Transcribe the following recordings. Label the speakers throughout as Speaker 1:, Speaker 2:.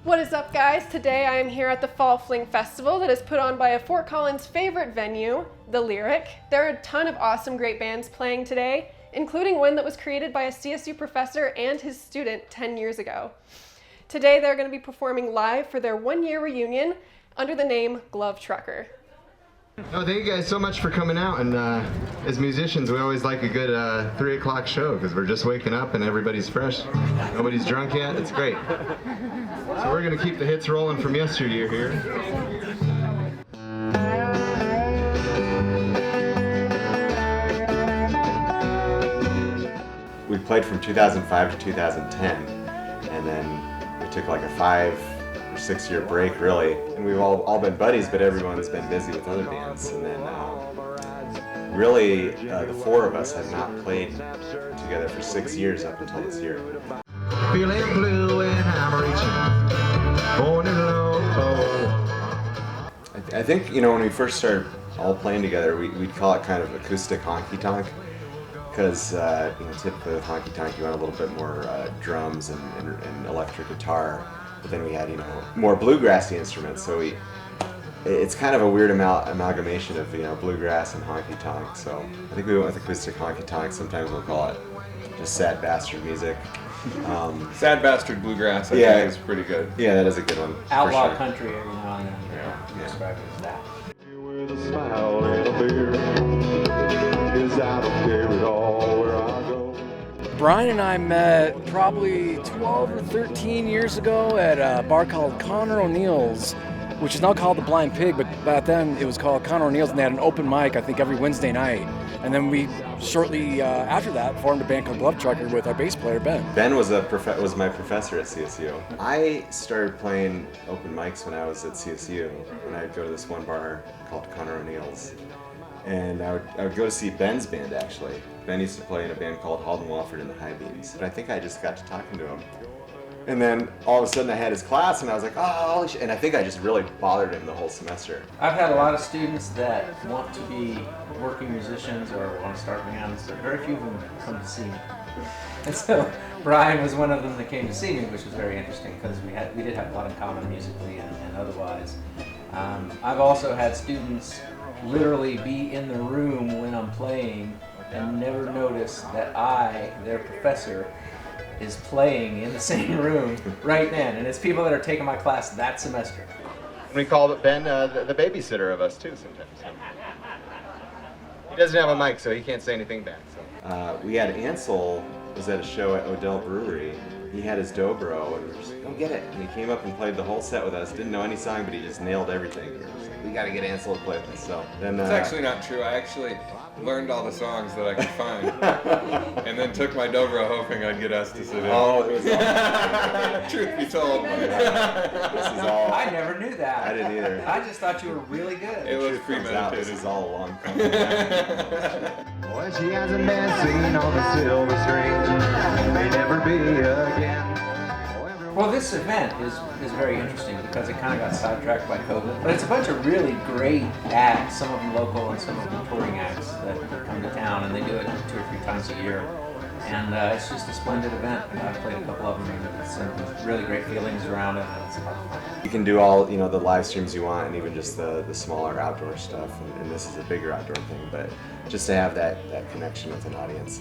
Speaker 1: What is up, guys? Today I am here at the Fall Fling Festival that is put on by a Fort Collins favorite venue, The Lyric. There are a ton of awesome great bands playing today, including one that was created by a CSU professor and his student 10 years ago. Today they're going to be performing live for their one-year reunion under the name Glove Trucker.
Speaker 2: No, thank you guys so much for coming out, and as musicians we always like a good 3 o'clock show because we're just waking up and everybody's fresh. Nobody's drunk yet. It's great. So we're going to keep the hits rolling from yesteryear here.
Speaker 3: We played from 2005 to 2010, and then we took like a 5 or 6 year break, really. And we've all been buddies, but everyone's been busy with other bands. And then really, the 4 of us have not played together for 6 years up until this year.
Speaker 2: Feeling blue and I'm reaching, born in low.
Speaker 3: I think, when we first started all playing together, we'd call it kind of acoustic honky-tonk. Because typically with honky tonk you want a little bit more drums and electric guitar, but then we had more bluegrassy instruments. So it's kind of a weird amalgamation of bluegrass and honky tonk. So I think we went with acoustic honky tonk. Sometimes we'll call it just sad bastard music.
Speaker 4: Sad bastard bluegrass, I think is pretty good.
Speaker 3: Yeah, that is a good one.
Speaker 5: Outlaw
Speaker 3: for sure.
Speaker 5: country, you describe it as that.
Speaker 6: With a smile and a beer, 'cause I don't care at all where I go.
Speaker 7: Brian and I met probably 12 or 13 years ago at a bar called Connor O'Neill's, which is now called the Blind Pig, but back then it was called Connor O'Neill's, and they had an open mic, I think, every Wednesday night. And then we, shortly after that, formed a band called Glove Trucker with our bass player, Ben.
Speaker 3: Ben was my professor at CSU. I started playing open mics when I was at CSU, when I'd go to this one bar called Connor O'Neill's. And I would go to see Ben's band, actually. Ben used to play in a band called Halden Walford and the High Beams. But I think I just got to talking to him. And then all of a sudden I had his class and I was like, oh, holy shit. And I think I just really bothered him the whole semester.
Speaker 5: I've had a lot of students that want to be working musicians or want to start bands, but very few of them come to see me. And so Brian was one of them that came to see me, which was very interesting because we did have a lot in common musically and otherwise. I've also had students literally be in the room when I'm playing and never notice that I, their professor, is playing in the same room right then. And it's people that are taking my class that semester.
Speaker 2: We call Ben the babysitter of us too sometimes. He doesn't have a mic, so he can't say anything back. So.
Speaker 3: We had Ansel was at a show at Odell Brewery. He had his dobro and we were just like, go get it. And he came up and played the whole set with us. Didn't know any song, but he just nailed everything. We were just like, we gotta get Ansel to play with us. So then
Speaker 4: It's actually not true. I actually learned all the songs that I could find, and then took my dobro hoping I'd get asked to sit in.
Speaker 3: Oh, it was all
Speaker 4: Truth be told,
Speaker 3: this is all.
Speaker 5: I never knew that.
Speaker 3: I didn't either.
Speaker 5: I just thought you were really good.
Speaker 4: It was
Speaker 3: This
Speaker 4: premeditated.
Speaker 3: is all along.
Speaker 2: Boy, she hasn't been seen on the silver screen. May never be again.
Speaker 5: Well, this event is very interesting because it kind of got sidetracked by COVID, but it's a bunch of really great acts, some of them local and some of them touring acts that come to town, and they do it 2 or 3 times a year. And it's just a splendid event. I've played a couple of them, and it's some really great feelings around it, and it's a lot of fun.
Speaker 3: You can do all the live streams you want, and even just the smaller outdoor stuff. And this is a bigger outdoor thing, but just to have that connection with an audience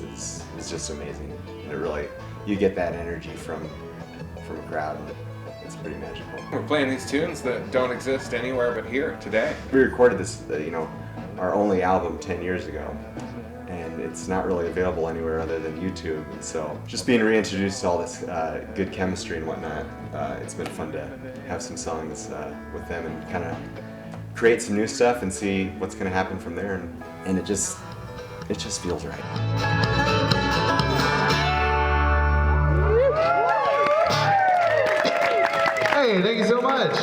Speaker 3: is just amazing. And it really, you get that energy from a crowd. It's pretty magical.
Speaker 4: We're playing these tunes that don't exist anywhere but here today.
Speaker 3: We recorded this, our only album 10 years ago, and it's not really available anywhere other than YouTube. And so just being reintroduced to all this good chemistry and whatnot, it's been fun to have some songs with them and kind of create some new stuff and see what's going to happen from there. And it just feels right.
Speaker 2: Hey, thank you so much.